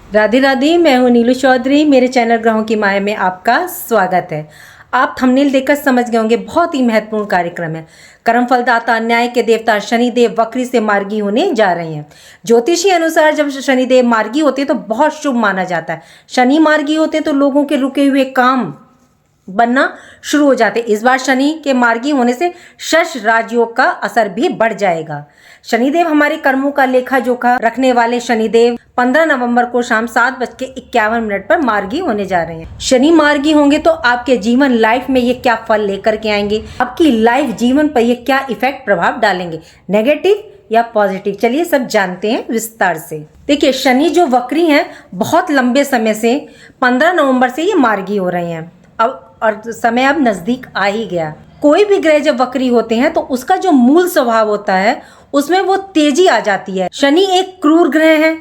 राधे राधे। मैं हूँ नीलू चौधरी। मेरे चैनल ग्रहों की माया में आपका स्वागत है। आप थंबनेल देखकर समझ गए होंगे, बहुत ही महत्वपूर्ण कार्यक्रम है। कर्मफलदाता, न्याय के देवता शनिदेव वक्री से मार्गी होने जा रहे हैं। ज्योतिषी अनुसार जब शनिदेव मार्गी होते हैं तो बहुत शुभ माना जाता है। शनि मार्गी होते हैं तो लोगों के रुके हुए काम बनना शुरू हो जाते। इस बार शनि के मार्गी होने से शश राजयोग का असर भी बढ़ जाएगा। शनिदेव हमारे कर्मों का लेखा जोखा रखने वाले शनिदेव 15 नवंबर को शाम 7:51 पर मार्गी होने जा रहे हैं। शनि मार्गी होंगे तो आपके जीवन लाइफ में ये क्या फल लेकर के आएंगे, आपकी लाइफ जीवन पर ये क्या इफेक्ट प्रभाव डालेंगे, नेगेटिव या पॉजिटिव, चलिए सब जानते हैं विस्तार से। देखिए, शनि जो वक्री हैं बहुत लंबे समय से 15 नवंबर से ये मार्गी हो रहे हैं। अब और समय अब नजदीक आ ही गया। कोई भी ग्रह जब वक्री होते हैं तो उसका जो मूल स्वभाव होता है उसमें वो तेजी आ जाती है। शनि एक क्रूर ग्रह है।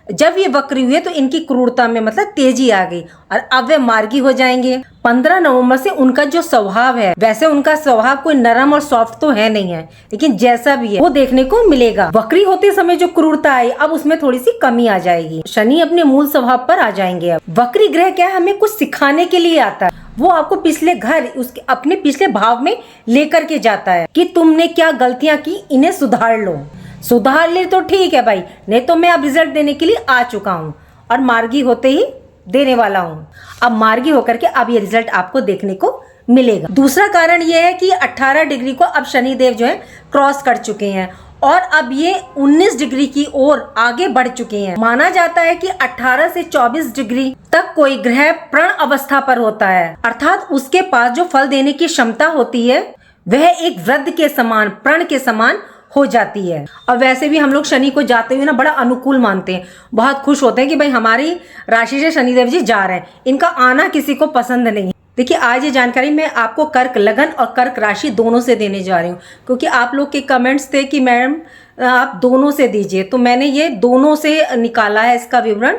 जब ये वक्री हुए तो इनकी क्रूरता में मतलब तेजी आ गई और अब वे मार्गी हो जाएंगे। 15 नवंबर से उनका जो स्वभाव है, वैसे उनका स्वभाव कोई नरम और सॉफ्ट तो है नहीं है, लेकिन जैसा भी है वो देखने को मिलेगा। वक्री होते समय जो क्रूरता आई अब उसमें थोड़ी सी कमी आ जाएगी। शनि अपने मूल स्वभाव पर आ जाएंगे। अब वक्री ग्रह क्या है, हमें कुछ सिखाने के लिए आता है। वो आपको पिछले घर उसके अपने पिछले भाव में लेकर के जाता है कि तुमने क्या गलतियां की, इन्हें सुधार लो। सुधार ले तो ठीक है भाई, नहीं तो मैं अब रिजल्ट देने के लिए आ चुका हूँ और मार्गी होते ही देने वाला हूँ। अब मार्गी होकर के अब ये रिजल्ट आपको देखने को मिलेगा। दूसरा कारण ये है कि 18 डिग्री को अब शनिदेव जो है क्रॉस कर चुके हैं और अब ये 19 डिग्री की ओर आगे बढ़ चुके हैं। माना जाता है कि 18 से 24 डिग्री तक कोई ग्रह प्रण अवस्था पर होता है, अर्थात उसके पास जो फल देने की क्षमता होती है वह एक वृद्ध के समान, प्रण के समान हो जाती है। और वैसे भी हम लोग शनि को जाते हुए ना बड़ा अनुकूल मानते हैं, बहुत खुश होते हैं कि भाई हमारी राशि से शनिदेव जी जा रहे हैं, इनका आना किसी को पसंद नहीं। देखिए, आज ये जानकारी मैं आपको कर्क लगन और कर्क राशि दोनों से देने जा रही हूँ, क्योंकि आप लोग के कमेंट्स थे कि मैडम आप दोनों से दीजिए, तो मैंने ये दोनों से निकाला है इसका विवरण,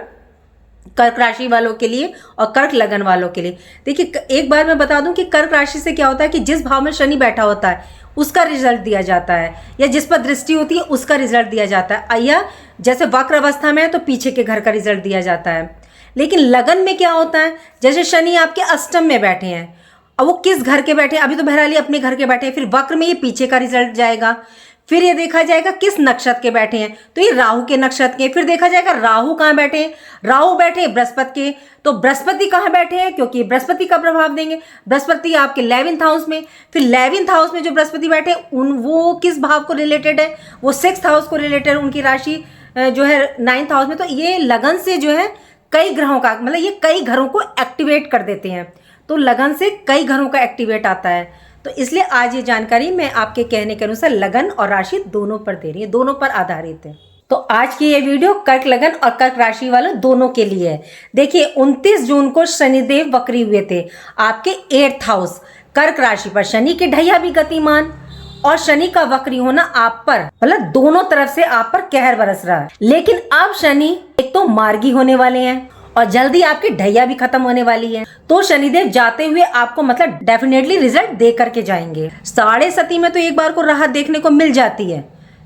कर्क राशि वालों के लिए और कर्क लगन वालों के लिए। देखिए, एक बार मैं बता दूं कि कर्क राशि से क्या होता है कि जिस भाव में शनि बैठा होता है उसका रिजल्ट दिया जाता है, या जिस पर दृष्टि होती है उसका रिजल्ट दिया जाता है, या जैसे वक्र अवस्था में है तो पीछे के घर का रिजल्ट दिया जाता है। लेकिन लगन में क्या होता है, जैसे शनि आपके अष्टम में बैठे हैं, अब वो किस घर के बैठे हैं, अभी तो बहरहाल अपने घर के बैठे हैं, फिर वक्र में ये पीछे का रिजल्ट जाएगा। फिर ये देखा जाएगा किस नक्षत्र के बैठे हैं, तो ये राहु के नक्षत्र के। फिर देखा जाएगा राहु कहाँ बैठे हैं, राहु बैठे बृहस्पति के, तो बृहस्पति कहाँ बैठे हैं, क्योंकि बृहस्पति का प्रभाव देंगे। बृहस्पति आपके 11th हाउस में, फिर 11th हाउस में जो बृहस्पति बैठे वो किस भाव को रिलेटेड है, वो 6th हाउस को रिलेटेड, उनकी राशि जो है 9th हाउस में। तो ये लगन से जो है कई ग्रहों का मतलब ये कई घरों को एक्टिवेट कर देते हैं, तो लगन से कई घरों का एक्टिवेट आता है। तो इसलिए आज ये जानकारी मैं आपके कहने के अनुसार लगन और राशि दोनों पर दे रही है, दोनों पर आधारित है। तो आज की ये वीडियो कर्क लगन और कर्क राशि वालों दोनों के लिए है। देखिए, 29 जून को शनिदेव वक्री हुए थे आपके 8th हाउस कर्क राशि पर। शनि के ढैया भी गतिमान और शनि का वक्री होना आप पर मतलब दोनों तरफ से आप पर कहर बरस रहा है। लेकिन अब शनि एक तो मार्गी होने वाले हैं और जल्दी आपकी ढैया भी खत्म होने वाली है, तो शनिदेव जाते हुए आपको मतलब डेफिनेटली रिजल्ट दे करके जाएंगे। 7.5 में तो एक बार को राहत देखने को मिल जाती है,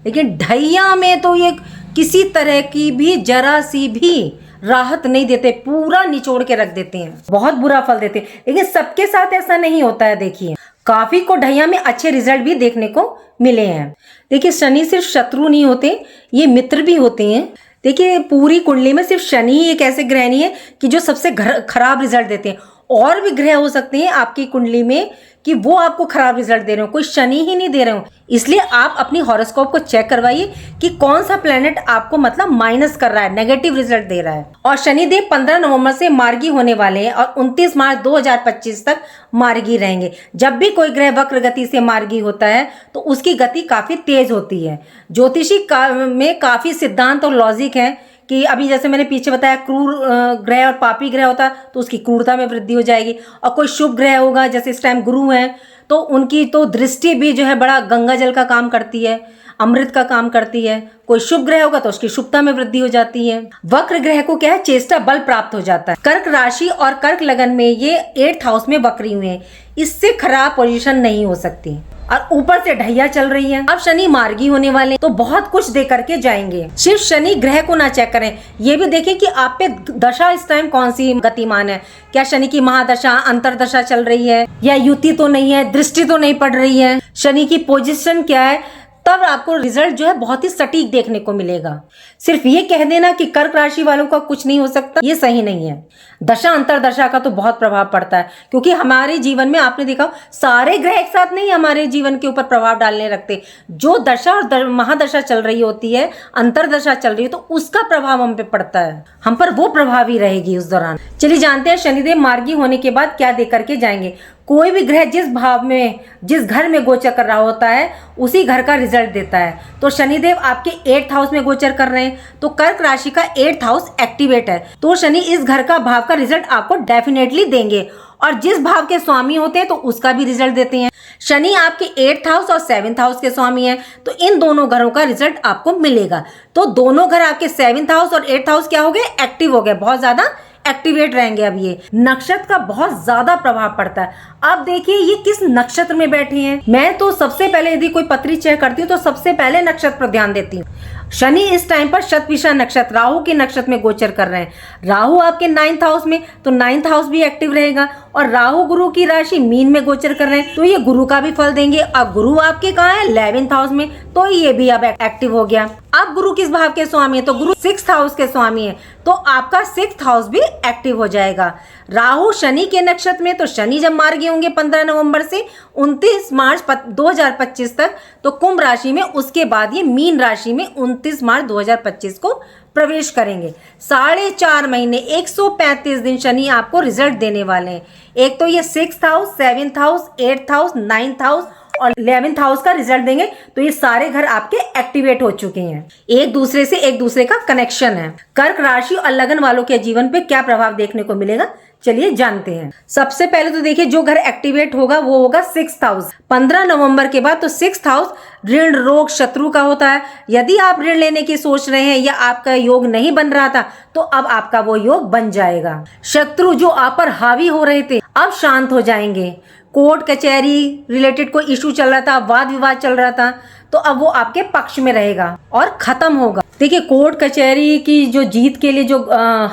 लेकिन ढैया में तो ये किसी तरह की भी जरा सी भी राहत नहीं देते, पूरा निचोड़ के रख देते हैं, बहुत बुरा फल देते हैं। लेकिन सबके साथ ऐसा नहीं होता है। देखिए, काफी को ढैया में अच्छे रिजल्ट भी देखने को मिले हैं। देखिए, शनि सिर्फ शत्रु नहीं होते, ये मित्र भी होते हैं। देखिए, पूरी कुंडली में सिर्फ शनि ही एक ऐसे ग्रह नहीं है कि जो सबसे खराब रिजल्ट देते हैं, और भी ग्रह हो सकते हैं आपकी कुंडली में कि वो आपको खराब रिजल्ट दे रहे हो, कोई शनि ही नहीं दे रहे हो। इसलिए आप अपनी हॉरोस्कोप को चेक करवाइए कि कौन सा प्लेनेट आपको मतलब माइनस कर रहा है, नेगेटिव रिजल्ट दे रहा है। और शनिदेव 15 नवंबर से मार्गी होने वाले हैं और 29 मार्च 2025 तक मार्गी रहेंगे। जब भी कोई ग्रह वक्र गति से मार्गी होता है तो उसकी गति काफी तेज होती है। ज्योतिषी में काफी सिद्धांत और लॉजिक है कि अभी जैसे मैंने पीछे बताया, क्रूर ग्रह और पापी ग्रह होता तो उसकी क्रूरता में वृद्धि हो जाएगी, और कोई शुभ ग्रह होगा जैसे इस टाइम गुरु हैं तो उनकी तो दृष्टि भी जो है बड़ा गंगा जल का काम करती है, अमृत का काम करती है। कोई शुभ ग्रह होगा तो उसकी शुभता में वृद्धि हो जाती है। वक्र ग्रह को क्या है, चेष्टा बल प्राप्त हो जाता है। कर्क राशि और कर्क लगन में ये 8th हाउस में वक्री हुए हैं, इससे खराब पोजीशन नहीं हो सकती। और ऊपर से ढैया चल रही है। अब शनि मार्गी होने वाले, तो बहुत कुछ दे करके जाएंगे। सिर्फ शनि ग्रह को ना चेक करें, ये भी देखें कि आप पे दशा इस टाइम कौन सी गतिमान है। क्या शनि की महादशा, अंतरदशा चल रही है, या युति तो नहीं है, दृष्टि तो नहीं पड़ रही है, शनि की पोजीशन क्या है, तब आपको रिजल्ट जो है बहुत ही सटीक देखने को मिलेगा। सिर्फ ये कह देना कि कर्क राशि वालों का कुछ नहीं हो सकता, ये सही नहीं है। दशा अंतरदशा का तो बहुत प्रभाव पड़ता है, क्योंकि हमारे जीवन में आपने देखा सारे ग्रह एक साथ नहीं हमारे जीवन के ऊपर प्रभाव डालने लगते। जो दशा और महादशा चल रही होती है, अंतरदशा चल रही है, तो उसका प्रभाव हम पे पड़ता है, हम पर वो प्रभावी रहेगी उस दौरान। चलिए जानते हैं शनिदेव मार्गी होने के बाद क्या दे करके जाएंगे। कोई भी ग्रह जिस भाव में, जिस घर में गोचर कर रहा होता है, उसी घर का रिजल्ट देता है। तो शनिदेव आपके 8th हाउस में गोचर कर रहे हैं, तो कर्क राशि का 8th हाउस एक्टिवेट है, तो शनि इस घर का भाव का रिजल्ट आपको डेफिनेटली देंगे। और जिस भाव के स्वामी होते हैं तो उसका भी रिजल्ट देते हैं। शनि आपके 8th हाउस और 7th हाउस के स्वामी हैं, तो इन दोनों घरों का रिजल्ट आपको मिलेगा। तो दोनों घर आपके 7th हाउस और 8th हाउस क्या हो गए, एक्टिव हो गए, बहुत ज्यादा एक्टिवेट रहेंगे। अब ये नक्षत्र का बहुत ज्यादा प्रभाव पड़ता है। अब देखिए ये किस नक्षत्र में बैठे हैं। मैं तो सबसे पहले यदि कोई पत्री चेक करती हूँ तो सबसे पहले नक्षत्र पर ध्यान देती हूँ। शनि इस टाइम पर शतभिषा नक्षत्र, राहु के नक्षत्र में गोचर कर रहे हैं। राहु आपके 9th हाउस में, तो 9th हाउस भी एक्टिव रहेगा। और राहु गुरु की राशि मीन में गोचर कर रहे हैं, तो ये गुरु का भी फल देंगे। अब गुरु आपके कहाँ है, 11th हाउस में, तो ये भी अब एक्टिव हो गया। अब गुरु किस भाव के स्वामी है, तो गुरु 6th हाउस के स्वामी है, तो आपका 6th हाउस भी एक्टिव हो जाएगा। राहु शनि के नक्षत्र में, तो शनि जब मार्गी होंगे 15 नवंबर से 29 मार्च 2025 तक, तो कुंभ राशि में, उसके बाद ये मीन राशि में 29 मार्च 2025 को प्रवेश करेंगे। 4.5 महीने 135 दिन शनि आपको रिजल्ट देने वाले हैं। एक तो ये 6th house, 7th house, 8th house, 9th house और 11th हाउस का रिजल्ट देंगे। तो ये सारे घर आपके एक्टिवेट हो चुके हैं, एक दूसरे से एक दूसरे का कनेक्शन है। कर्क राशि और लगन वालों के जीवन पे क्या प्रभाव देखने को मिलेगा, चलिए जानते हैं। सबसे पहले तो देखिए जो घर एक्टिवेट होगा वो होगा 6th हाउस। 15 नवंबर के बाद तो 6th हाउस ऋण, रोग, शत्रु का होता है। यदि आप ऋण लेने की सोच रहे हैं या आपका योग नहीं बन रहा था, तो अब आपका वो योग बन जाएगा। शत्रु जो आप पर हावी हो रहे थे अब शांत हो जाएंगे। कोर्ट कचहरी रिलेटेड कोई इशू चल रहा था, वाद विवाद चल रहा था, तो अब वो आपके पक्ष में रहेगा और खत्म होगा। देखिए कोर्ट कचहरी की जो जीत के लिए जो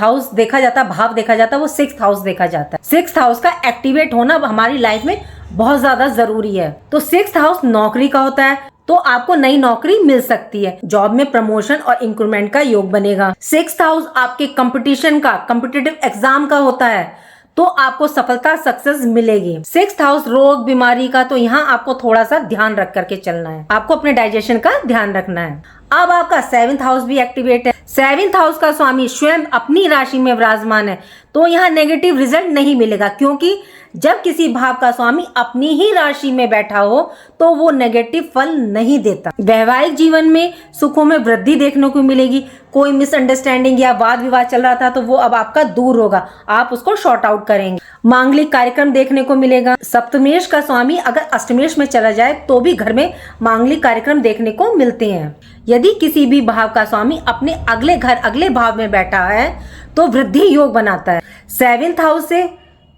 हाउस देखा जाता है, भाव देखा जाता है, वो 6th हाउस देखा जाता है। 6th हाउस का एक्टिवेट होना हमारी लाइफ में बहुत ज्यादा जरूरी है। तो 6th हाउस नौकरी का होता है, तो आपको नई नौकरी मिल सकती है, जॉब में प्रमोशन और इंक्रीमेंट का योग बनेगा। 6th हाउस आपके कंपटीशन का, कॉम्पिटिटिव एग्जाम का होता है, तो आपको सफलता, सक्सेस मिलेगी। 6th हाउस रोग, बीमारी का, तो यहाँ आपको थोड़ा सा ध्यान रख करके चलना है, आपको अपने डाइजेशन का ध्यान रखना है। अब आपका 7th हाउस भी एक्टिवेट है। 7th हाउस का स्वामी स्वयं अपनी राशि में विराजमान है, तो यहाँ नेगेटिव रिजल्ट नहीं मिलेगा, क्योंकि जब किसी भाव का स्वामी अपनी ही राशि में बैठा हो तो वो नेगेटिव फल नहीं देता। वैवाहिक जीवन में सुखों में वृद्धि देखने को मिलेगी। कोई मिसअंडरस्टैंडिंग या वाद विवाद चल रहा था तो वो अब आपका दूर होगा, आप उसको शॉर्ट आउट करेंगे। मांगलिक कार्यक्रम देखने को मिलेगा। सप्तमेश का स्वामी अगर अष्टमेश में चला जाए तो भी घर में मांगलिक कार्यक्रम देखने को मिलते हैं। यदि किसी भी भाव का स्वामी अपने अगले घर, अगले भाव में बैठा है तो वृद्धि योग बनाता है। 7th हाउस से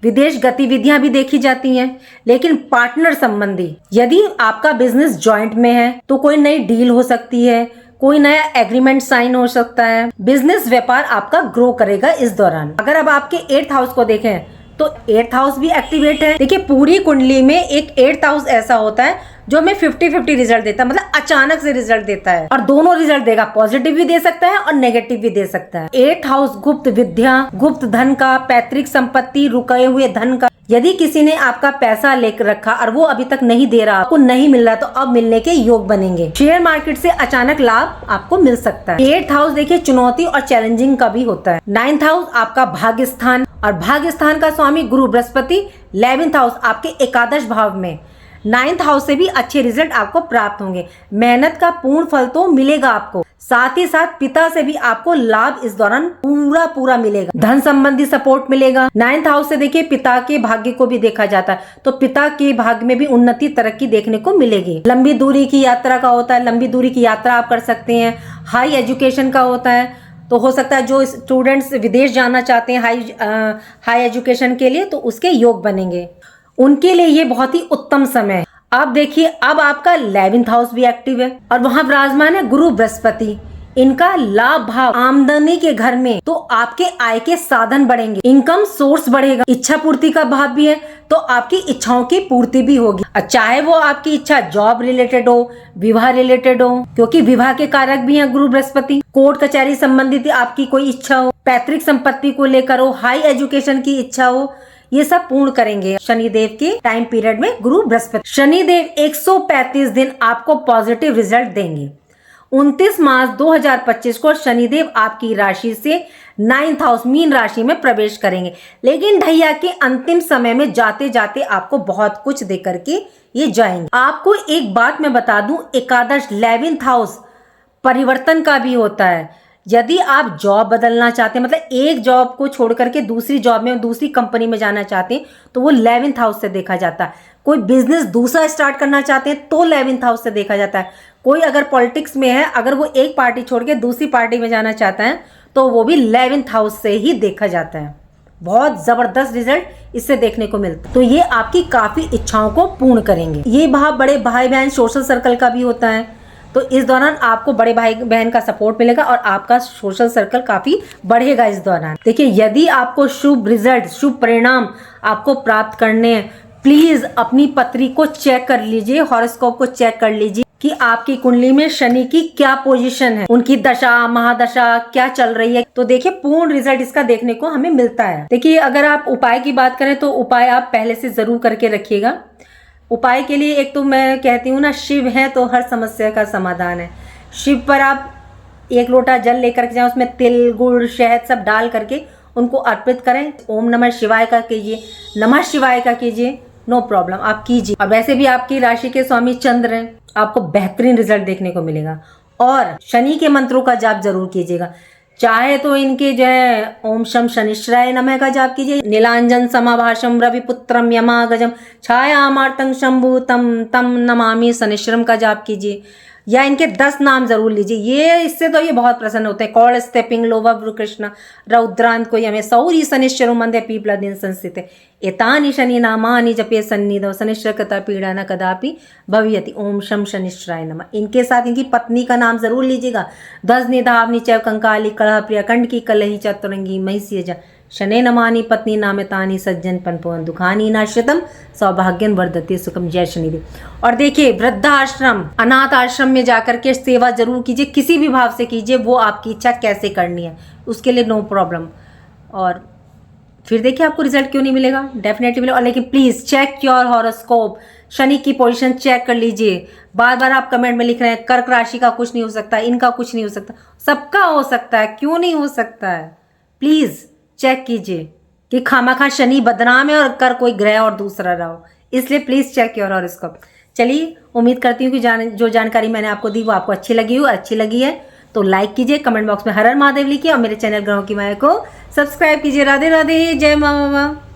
विदेश गतिविधियां भी देखी जाती हैं। लेकिन पार्टनर संबंधी, यदि आपका बिजनेस जॉइंट में है तो कोई नई डील हो सकती है, कोई नया एग्रीमेंट साइन हो सकता है। बिजनेस व्यापार आपका ग्रो करेगा इस दौरान। अगर अब आपके 8th हाउस को देखें तो 8th हाउस भी एक्टिवेट है। देखिए पूरी कुंडली में एक 8th हाउस ऐसा होता है जो हमें 50-50 रिजल्ट देता है, मतलब अचानक से रिजल्ट देता है, और दोनों रिजल्ट देगा, पॉजिटिव भी दे सकता है और नेगेटिव भी दे सकता है। 8th हाउस गुप्त विद्या, गुप्त धन का, पैतृक संपत्ति, रुके हुए धन का। यदि किसी ने आपका पैसा लेकर रखा और वो अभी तक नहीं दे रहा, आपको नहीं मिल रहा, तो अब मिलने के योग बनेंगे। शेयर मार्केट से अचानक लाभ आपको मिल सकता है। 8th हाउस देखिए चुनौती और चैलेंजिंग का भी होता है। 9th हाउस आपका भाग्य स्थान, और भाग्य स्थान का स्वामी गुरु बृहस्पति। 11th हाउस आपके एकादश भाव में। 9th हाउस से भी अच्छे रिजल्ट आपको प्राप्त होंगे। मेहनत का पूर्ण फल तो मिलेगा आपको, साथ ही साथ पिता से भी आपको लाभ इस दौरान पूरा मिलेगा। धन संबंधी सपोर्ट मिलेगा। 9th हाउस से देखिए पिता के भाग्य को भी देखा जाता है, तो पिता के भाग्य में भी उन्नति, तरक्की देखने को मिलेगी। लंबी दूरी की यात्रा का होता है, लंबी दूरी की यात्रा आप कर सकते हैं। हाई एजुकेशन का होता है, तो हो सकता है जो स्टूडेंट्स विदेश जाना चाहते हैं हाई एजुकेशन के लिए, तो उसके योग बनेंगे, उनके लिए ये बहुत ही उत्तम समय है। आप देखिए अब आपका 11th हाउस भी एक्टिव है और वहां विराजमान है गुरु बृहस्पति। इनका लाभ भाव आमदनी के घर में, तो आपके आय के साधन बढ़ेंगे, इनकम सोर्स बढ़ेगा। इच्छा पूर्ति का भाव भी है, तो आपकी इच्छाओं की पूर्ति भी होगी। चाहे वो आपकी इच्छा जॉब रिलेटेड हो, विवाह रिलेटेड हो, क्योंकि विवाह के कारक भी हैं गुरु बृहस्पति। कोर्ट कचहरी संबंधित आपकी कोई इच्छा हो, पैतृक संपत्ति को लेकर हो, हाई एजुकेशन की इच्छा हो, ये सब पूर्ण करेंगे शनिदेव के टाइम पीरियड में गुरु बृहस्पति। शनिदेव 135 दिन आपको पॉजिटिव रिजल्ट देंगे। 29 मार्च 2025 को शनिदेव आपकी राशि से 9th हाउस मीन राशि में प्रवेश करेंगे, लेकिन ढैया के अंतिम समय में जाते जाते आपको बहुत कुछ दे करके ये जाएंगे। आपको एक बात मैं बता दूं, एकादश 11th हाउस परिवर्तन का भी होता है। यदि आप जॉब बदलना चाहते हैं, मतलब एक जॉब को छोड़ करके दूसरी जॉब में, दूसरी कंपनी में जाना चाहते हैं, तो वो 11th हाउस से देखा जाता है। कोई बिजनेस दूसरा स्टार्ट करना चाहते हैं तो 11th हाउस से देखा जाता है। कोई अगर पॉलिटिक्स में है, अगर वो एक पार्टी छोड़ के दूसरी पार्टी में जाना चाहता है, तो वो भी 11th हाउस से ही देखा जाता है। बहुत जबरदस्त रिजल्ट इससे देखने को मिलता है। तो ये आपकी काफी इच्छाओं को पूर्ण करेंगे। ये भाव बड़े भाई बहन सोशल सर्कल का भी होता है, तो इस दौरान आपको बड़े भाई बहन का सपोर्ट मिलेगा और आपका सोशल सर्कल काफी बढ़ेगा इस दौरान। देखिए, यदि आपको शुभ रिजल्ट, शुभ परिणाम आपको प्राप्त करने हैं, प्लीज अपनी पत्री को चेक कर लीजिए, हॉरोस्कोप को चेक कर लीजिए कि आपकी कुंडली में शनि की क्या पोजीशन है, उनकी दशा महादशा क्या चल रही है। तो देखिए, पूर्ण रिजल्ट इसका देखने को हमें मिलता है। देखिए, अगर आप उपाय की बात करें तो उपाय आप पहले से जरूर करके रखिएगा। उपाय के लिए एक तो मैं कहती हूँ ना, शिव है तो हर समस्या का समाधान है। शिव पर आप 1 लोटा जल लेकर के जाएं, उसमें तिल, गुड़, शहद सब डाल करके उनको अर्पित करें। ओम नमः शिवाय का कीजिए, नमः शिवाय का कीजिए, नो प्रॉब्लम, आप कीजिए। और वैसे भी आपकी राशि के स्वामी चंद्र हैं, आपको बेहतरीन रिजल्ट देखने को मिलेगा। और शनि के मंत्रों का जाप जरूर कीजिएगा। चाहे तो इनके जो है ओम शम शनिश्चराय नमः का जाप कीजिए, नीलांजन समाभाषम रविपुत्रम यमागजम छायामार्तंग शंभुतम तम नमामि शनिश्चरम का जाप कीजिए, या इनके 10 नाम जरूर लीजिए। ये इससे तो ये बहुत प्रसन्न होते हैं। कौड़ स्टेपिंग लोभा कृष्ण रौद्रांत को यमे सौरी शनिश्चरो मंदे पीपला दिन संस्थित एतानि शनि नामानि जपे सन्निधौ शनिश्चर कथा पीड़ा न कदापि भवियति। ओम शम शनिश्चराय नमः। इनके साथ इनकी पत्नी का नाम जरूर लीजिएगा। ध्वजनि धावनि चैव कंकाली कलह प्रिया कंड की कलही चतुरंगी महिष्यज शने नमानि पत्नी नामितानि सज्जन पनपवन दुखानी नाश्रितम सौभाग्यन वर्धते सुखम। जय शनिदेव। और देखिए, वृद्धाश्रम, अनाथ आश्रम में जाकर के सेवा जरूर कीजिए, किसी भी भाव से कीजिए, वो आपकी इच्छा कैसे करनी है उसके लिए नो प्रॉब्लम। और फिर देखिए आपको रिजल्ट क्यों नहीं मिलेगा, डेफिनेटली मिलेगा। लेकिन please check your horoscope, Shani की पोजीशन चेक कर लीजिए। बार बार आप कमेंट में लिख रहे हैं कर्क राशि का कुछ नहीं हो सकता, इनका कुछ नहीं हो सकता, सबका हो सकता है, क्यों नहीं हो सकता है। प्लीज चेक कीजिए कि खामाखा शनि बदनाम है और कर कोई ग्रह और दूसरा रहा हो, इसलिए प्लीज चेक योर हॉरोस्कोप। चलिए, उम्मीद करती हूँ कि जो जानकारी मैंने आपको दी वो आपको अच्छी लगी है तो लाइक कीजिए, कमेंट बॉक्स में हर हर महादेव लिखिए और मेरे चैनल ग्रहों की माया को सब्सक्राइब कीजिए। राधे राधे, जय माँ।